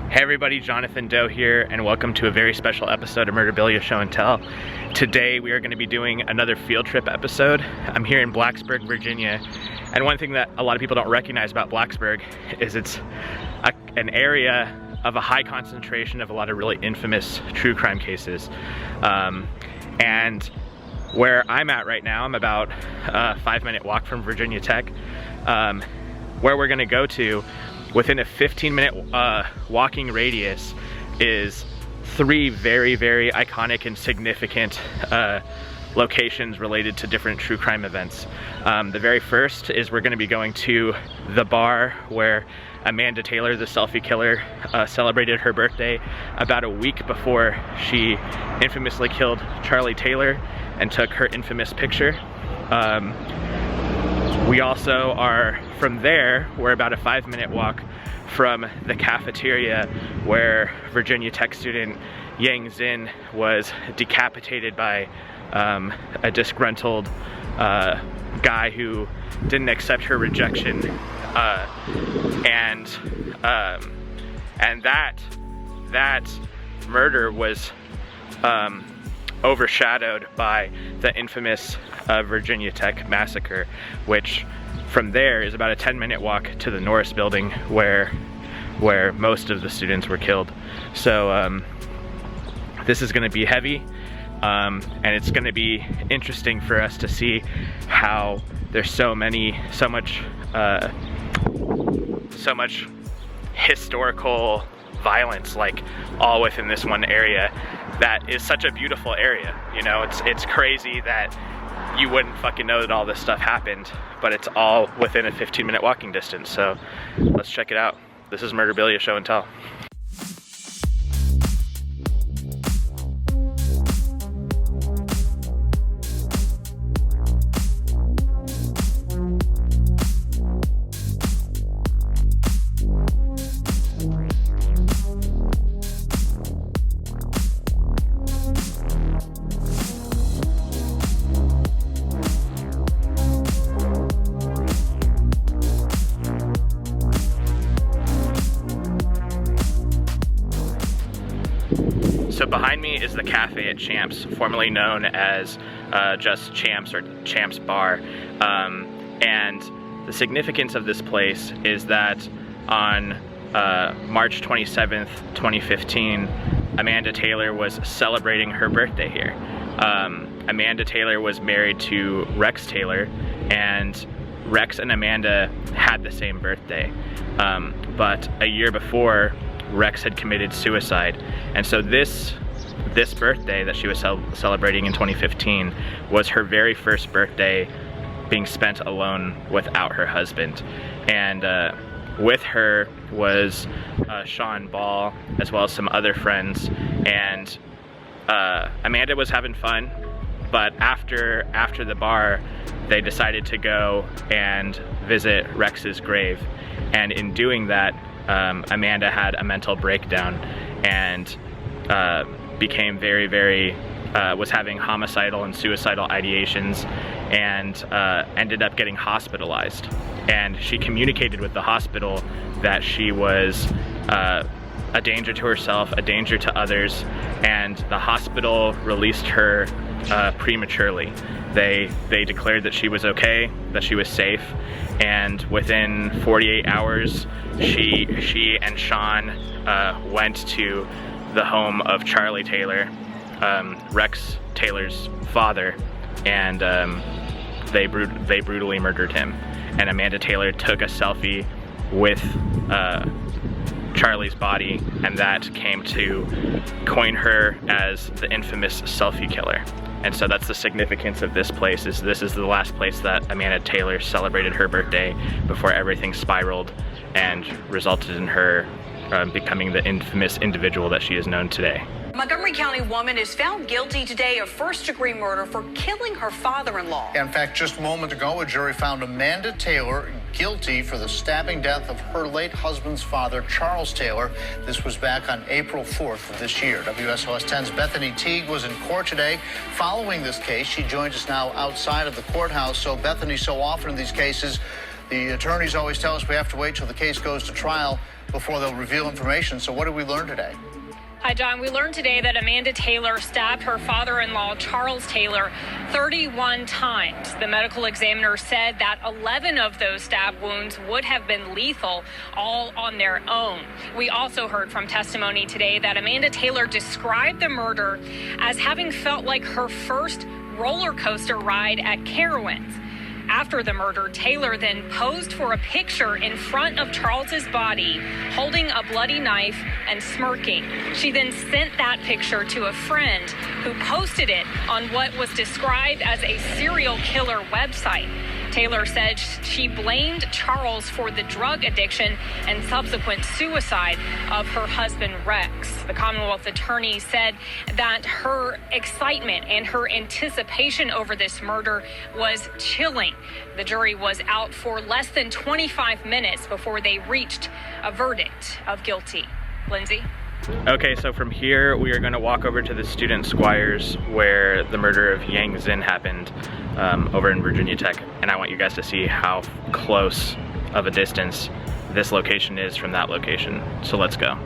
Hey everybody, Jonathan Doe here, and welcome to a very special episode of Murderabilia Show and Tell. Today we are going to be doing another field trip episode. I'm here in Blacksburg, Virginia, and one thing that a lot of people don't recognize about Blacksburg is it's an area of a high concentration of a lot of really infamous true crime cases. And where I'm at right now, I'm about a 5-minute walk from Virginia Tech. Where we're going to go to, within a 15-minute walking radius, is 3 very, very iconic and significant locations related to different true crime events. The very first is we're going to be going to the bar where Amanda Taylor, the selfie killer, celebrated her birthday about a week before she infamously killed Charlie Taylor and took her infamous picture. We also are, from there, we're about a 5-minute walk from the cafeteria where Virginia Tech student Yangxin was decapitated by a disgruntled guy who didn't accept her rejection, and that murder was overshadowed by the infamous Virginia Tech massacre, which from there is about a 10-minute walk to the Norris building where most of the students were killed. So this is going to be heavy, and it's going to be interesting for us to see how there's so much historical violence, like, all within this one area that is such a beautiful area. You know, it's crazy that you wouldn't fucking know that all this stuff happened, but it's all within a 15-minute walking distance. So let's check it out. This is Murderabilia Show and Tell. So behind me is the cafe at Champs, formerly known as just Champs or Champs Bar. And the significance of this place is that on March 27th, 2015, Amanda Taylor was celebrating her birthday here. Amanda Taylor was married to Rex Taylor, and Rex and Amanda had the same birthday. But a year before, Rex had committed suicide, and so this birthday that she was celebrating in 2015 was her very first birthday being spent alone without her husband. And with her was Sean Ball, as well as some other friends, and Amanda was having fun, but after the bar they decided to go and visit Rex's grave, and in doing that Amanda had a mental breakdown and became very, was having homicidal and suicidal ideations, and ended up getting hospitalized. And she communicated with the hospital that she was a danger to herself, a danger to others, and the hospital released her prematurely. They declared that she was okay, that she was safe, and within 48 hours, she and Sean went to the home of Charlie Taylor, Rex Taylor's father, and they brutally murdered him. And Amanda Taylor took a selfie with Charlie's body, and that came to coin her as the infamous selfie killer. And so that's the significance of this place. This is the last place that Amanda Taylor celebrated her birthday before everything spiraled and resulted in her becoming the infamous individual that she is known today. A Montgomery County woman is found guilty today of first-degree murder for killing her father-in-law. In fact, just a moment ago, a jury found Amanda Taylor guilty for the stabbing death of her late husband's father, Charles Taylor. This was back on April 4th of this year. WSOS 10's Bethany Teague was in court today following this case. She joins us now outside of the courthouse. So, Bethany, so often in these cases, the attorneys always tell us we have to wait till the case goes to trial. before they'll reveal information. So what did we learn today? Hi, John. We learned today that Amanda Taylor stabbed her father-in-law, Charles Taylor, 31 times. The medical examiner said that 11 of those stab wounds would have been lethal, all on their own. We also heard from testimony today that Amanda Taylor described the murder as having felt like her first roller coaster ride at Carowinds. After the murder, Taylor then posed for a picture in front of Charles's body, holding a bloody knife and smirking. She then sent that picture to a friend who posted it on what was described as a serial killer website. Taylor said she blamed Charles for the drug addiction and subsequent suicide of her husband, Rex. The Commonwealth attorney said that her excitement and her anticipation over this murder was chilling. The jury was out for less than 25 minutes before they reached a verdict of guilty. Lindsay? Okay, so from here we are going to walk over to the student squires where the murder of Yangxin happened over in Virginia Tech, and I want you guys to see how close of a distance this location is from that location. So let's go.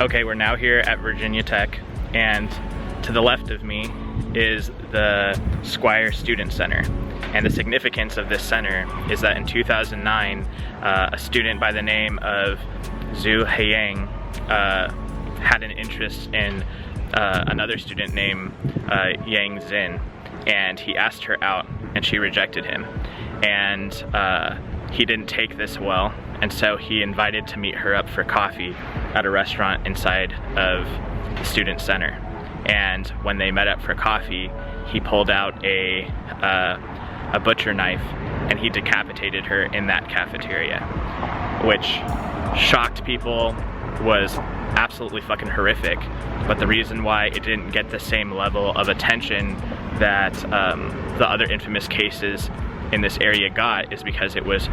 Okay, we're now here at Virginia Tech, and to the left of me is the Squire Student Center. And the significance of this center is that in 2009, a student by the name of Zhuhaiyang had an interest in another student named Yangxin, and he asked her out and she rejected him. And he didn't take this well, and so he invited to meet her up for coffee at a restaurant inside of the student center. And when they met up for coffee, he pulled out a butcher knife and he decapitated her in that cafeteria, which shocked people, was absolutely fucking horrific. But the reason why it didn't get the same level of attention that the other infamous cases in this area got is because it was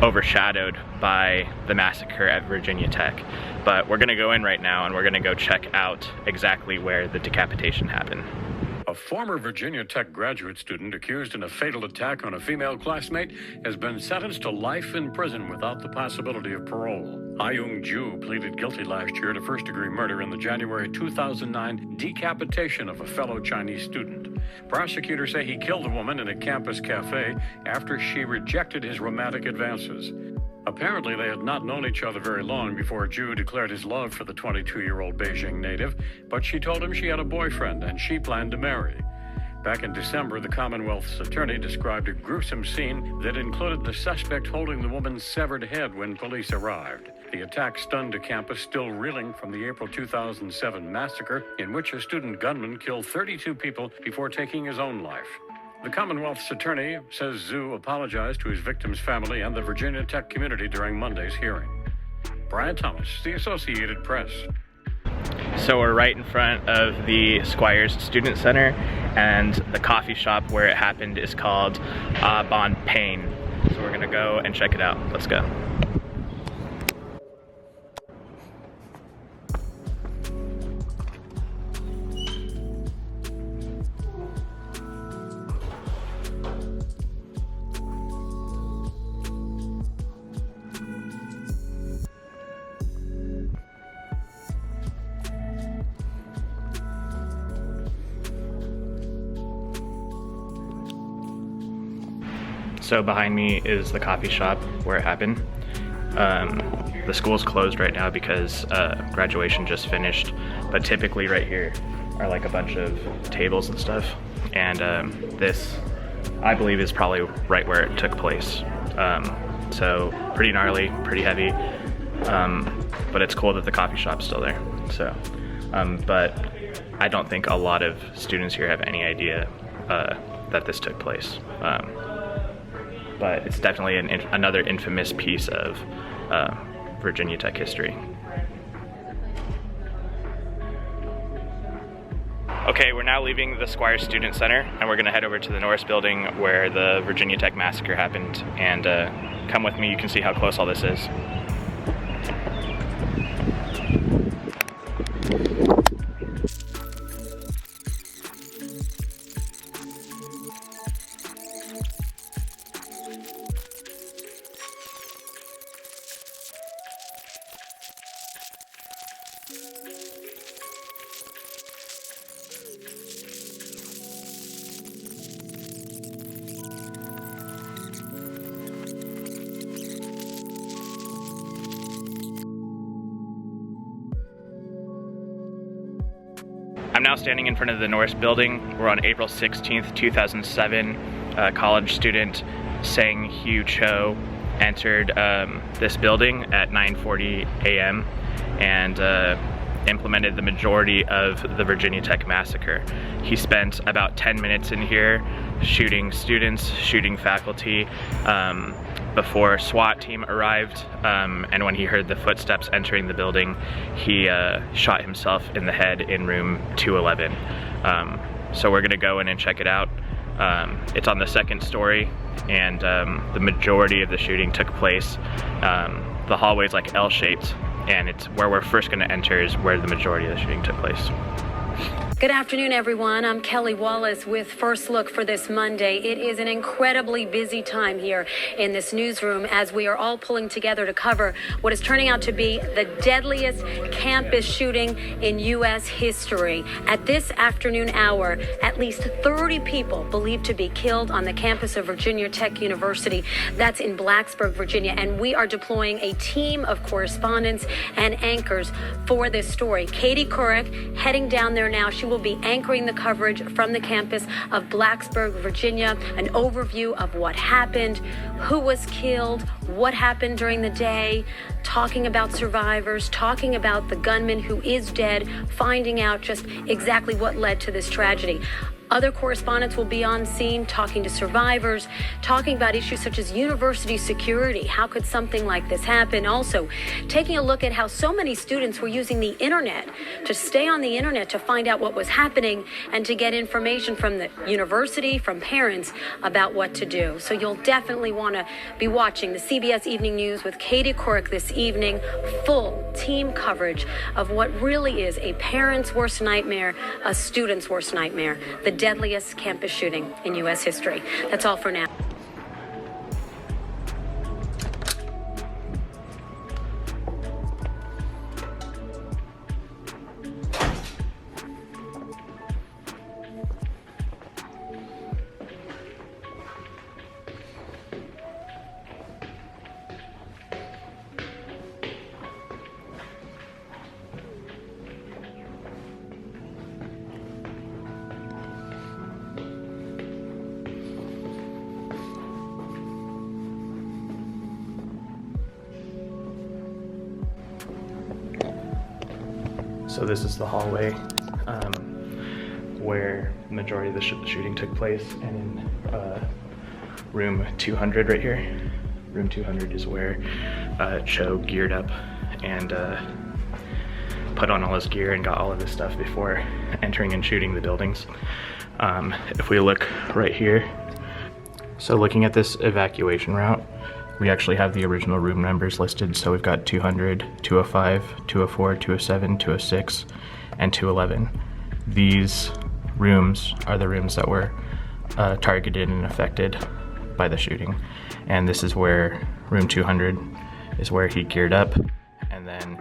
overshadowed by the massacre at Virginia Tech. But we're gonna go in right now and we're gonna go check out exactly where the decapitation happened. A former Virginia Tech graduate student accused in a fatal attack on a female classmate has been sentenced to life in prison without the possibility of parole. Zhuhaiyang pleaded guilty last year to first-degree murder in the January 2009 decapitation of a fellow Chinese student. Prosecutors say he killed the woman in a campus cafe after she rejected his romantic advances. Apparently, they had not known each other very long before Zhu declared his love for the 22-year-old Beijing native, but she told him she had a boyfriend and she planned to marry. Back in December, the Commonwealth's attorney described a gruesome scene that included the suspect holding the woman's severed head when police arrived. The attack stunned a campus still reeling from the April 2007 massacre, in which a student gunman killed 32 people before taking his own life. The Commonwealth's attorney says Zhu apologized to his victim's family and the Virginia Tech community during Monday's hearing. Brian Thomas, The Associated Press. So we're right in front of the Squires Student Center, and the coffee shop where it happened is called Bon Pain. So we're gonna go and check it out. Let's go. So behind me is the coffee shop where it happened. The school's closed right now because graduation just finished, but typically right here are like a bunch of tables and stuff. And this, I believe, is probably right where it took place. So pretty gnarly, pretty heavy, but it's cool that the coffee shop's still there. So, but I don't think a lot of students here have any idea that this took place. but it's definitely another infamous piece of Virginia Tech history. Okay, we're now leaving the Squire Student Center, and we're gonna head over to the Norris building where the Virginia Tech massacre happened, and come with me, you can see how close all this is. I'm now standing in front of the Norris building. We're on April 16th, 2007. College student Seunghuicho entered this building at 9:40 a.m. and implemented the majority of the Virginia Tech massacre. He spent about 10 minutes in here shooting students, shooting faculty, before a SWAT team arrived, and when he heard the footsteps entering the building, he shot himself in the head in room 211. So we're gonna go in and check it out. It's on the second story, and the majority of the shooting took place. The hallway's like L-shaped, and it's where we're first gonna enter is where the majority of the shooting took place. Good afternoon, everyone. I'm Kelly Wallace with First Look for this Monday. It is an incredibly busy time here in this newsroom as we are all pulling together to cover what is turning out to be the deadliest campus shooting in U.S. history. At this afternoon hour, at least 30 people believed to be killed on the campus of Virginia Tech University. That's in Blacksburg, Virginia, and we are deploying a team of correspondents and anchors for this story. Katie Couric heading down there now. She will be anchoring the coverage from the campus of Blacksburg, Virginia, an overview of what happened, who was killed, what happened during the day, talking about survivors, talking about the gunman who is dead, finding out just exactly what led to this tragedy. Other correspondents will be on scene talking to survivors, talking about issues such as university security. How could something like this happen? Also, taking a look at how so many students were using the internet to stay on the internet to find out what was happening and to get information from the university, from parents about what to do. So you'll definitely want to be watching the CBS Evening News with Katie Couric this evening. Full team coverage of what really is a parent's worst nightmare, a student's worst nightmare. The deadliest campus shooting in U.S. history. That's all for now. So this is the hallway where the majority of the shooting took place, and in room 200 right here, room 200 is where Cho geared up and put on all his gear and got all of his stuff before entering and shooting the buildings. If we look right here, so looking at this evacuation route, we actually have the original room numbers listed. So we've got 200, 205, 204, 207, 206, and 211. These rooms are the rooms that were targeted and affected by the shooting. And this is where room 200 is where he geared up, and then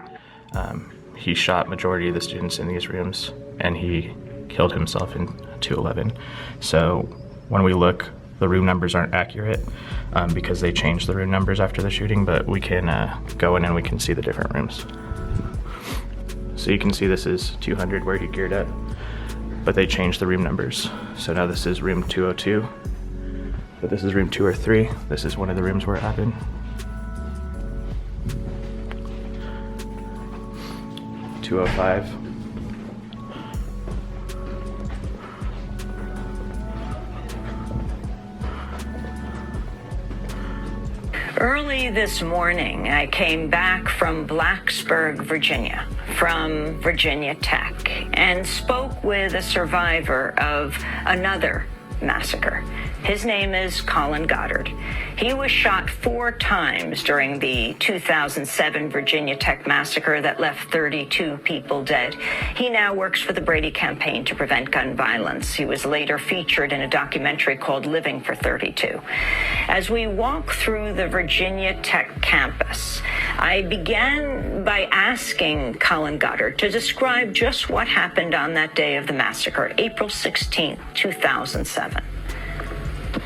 he shot majority of the students in these rooms, and he killed himself in 211. So when we look, the room numbers aren't accurate because they changed the room numbers after the shooting, but we can go in and we can see the different rooms. So you can see this is 200 where he geared up, but they changed the room numbers. So now this is room 202, but this is room 203. This is one of the rooms where it happened. (205). Early this morning, I came back from Blacksburg, Virginia, from Virginiatech, and spoke with a survivor of another massacre. His name is Colin Goddard. He was shot 4 times during the 2007 Virginia Tech massacre that left 32 people dead. He now works for the Brady campaign to prevent gun violence. He was later featured in a documentary called Living for 32. As we walk through the Virginia Tech campus, I began by asking Colin Goddard to describe just what happened on that day of the massacre, April 16, 2007.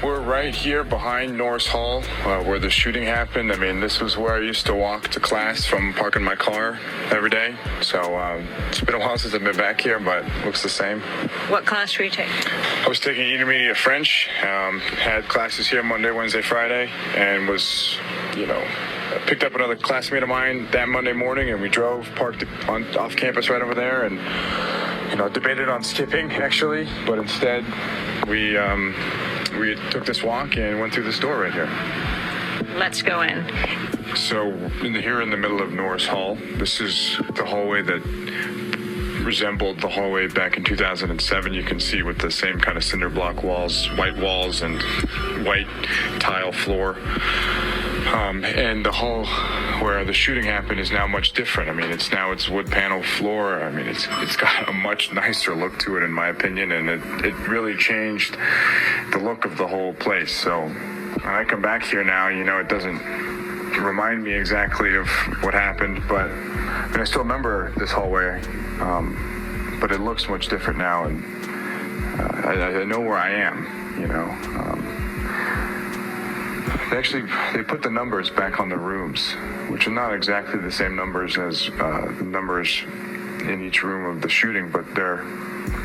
We're right here behind Norris Hall, where the shooting happened. I mean, this was where I used to walk to class from parking my car every day. So it's been a while since I've been back here, but it looks the same. What class were you taking? I was taking intermediate French, had classes here Monday, Wednesday, Friday, and was, picked up another classmate of mine that Monday morning, and we drove, parked off campus right over there, and, debated on skipping, actually, but instead we took this walk and went through this door right here. Let's go in. So here in the middle of Norris Hall, this is the hallway that resembled the hallway back in 2007. You can see with the same kind of cinder block walls, white walls and white tile floor. And the hall where the shooting happened is now much different. I mean, it's wood panel floor. I mean, it's got a much nicer look to it, in my opinion, and it really changed the look of the whole place. So when I come back here now, it doesn't remind me exactly of what happened, but I still remember this hallway, but it looks much different now, and I know where I am, They put the numbers back on the rooms, which are not exactly the same numbers as the numbers in each room of the shooting, but they're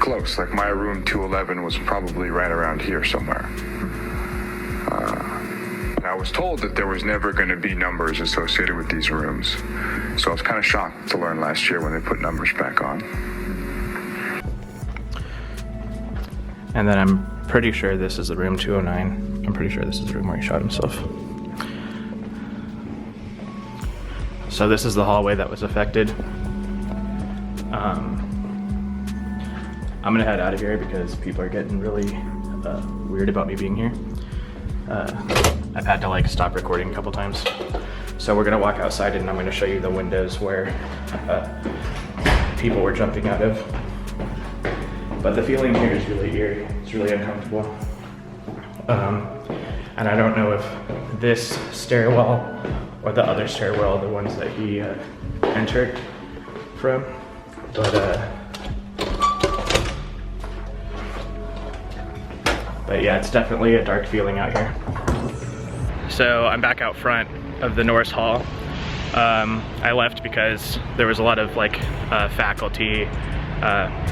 close. Like my room 211 was probably right around here somewhere. I was told that there was never going to be numbers associated with these rooms, so I was kind of shocked to learn last year when they put numbers back on. And then I'm pretty sure this is the room 209. I'm pretty sure this is the room where he shot himself. So this is the hallway that was affected. I'm gonna head out of here because people are getting really weird about me being here. I've had to stop recording a couple times. So we're gonna walk outside and I'm gonna show you the windows where people were jumping out of. But the feeling here is really eerie. It's really uncomfortable. And I don't know if this stairwell or the other stairwell are the ones that he entered from, but yeah, it's definitely a dark feeling out here. So I'm back out front of the Norris Hall. I left because there was a lot of faculty.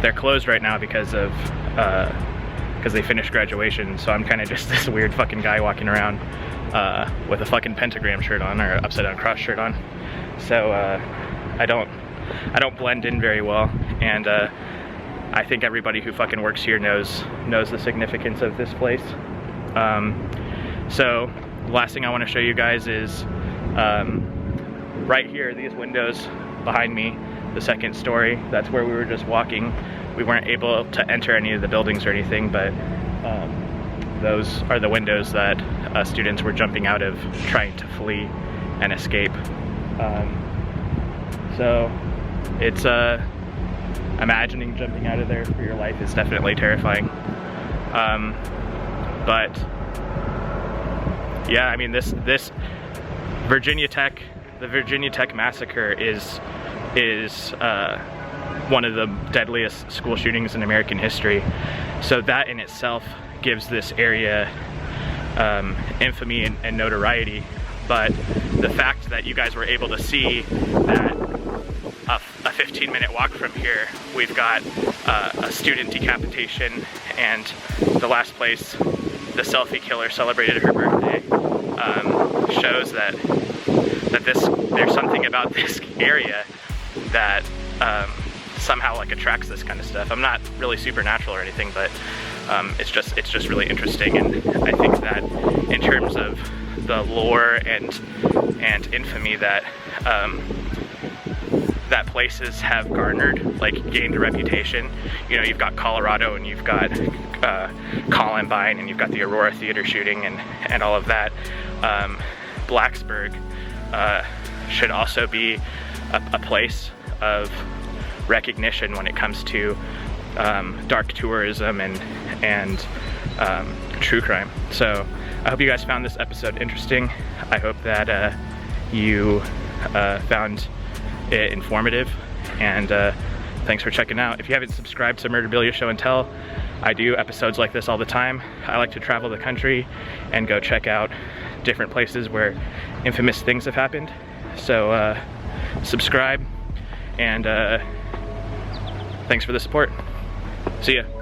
They're closed right now because they finished graduation, so I'm kind of just this weird fucking guy walking around with a fucking pentagram shirt on, or upside down cross shirt on. So I don't blend in very well, and I think everybody who fucking works here knows the significance of this place. So the last thing I want to show you guys is right here, these windows behind me, the second story. That's where we were just walking. We weren't able to enter any of the buildings or anything, but those are the windows that students were jumping out of, trying to flee and escape. So it's imagining jumping out of there for your life is definitely terrifying. But yeah, I mean, this Virginia Tech, the Virginia Tech massacre is one of the deadliest school shootings in American history. So that in itself gives this area infamy and notoriety. But the fact that you guys were able to see that a 15-minute walk from here, we've got a student decapitation, and the last place the selfie killer celebrated her birthday, shows that there's something about this area that somehow attracts this kind of stuff. I'm not really supernatural or anything, but it's just really interesting, and I think that in terms of the lore and infamy that that places have garnered, like gained a reputation. You know, you've got Colorado and you've got Columbine and you've got the Aurora Theater shooting and all of that. Blacksburg should also be a place of recognition when it comes to dark tourism and true crime. So I hope you guys found this episode interesting. I hope that you found it informative, and thanks for checking out. If you haven't subscribed to Murderabilia Show and Tell, I do episodes like this all the time. I like to travel the country and go check out different places where infamous things have happened. So subscribe, and thanks for the support. See ya.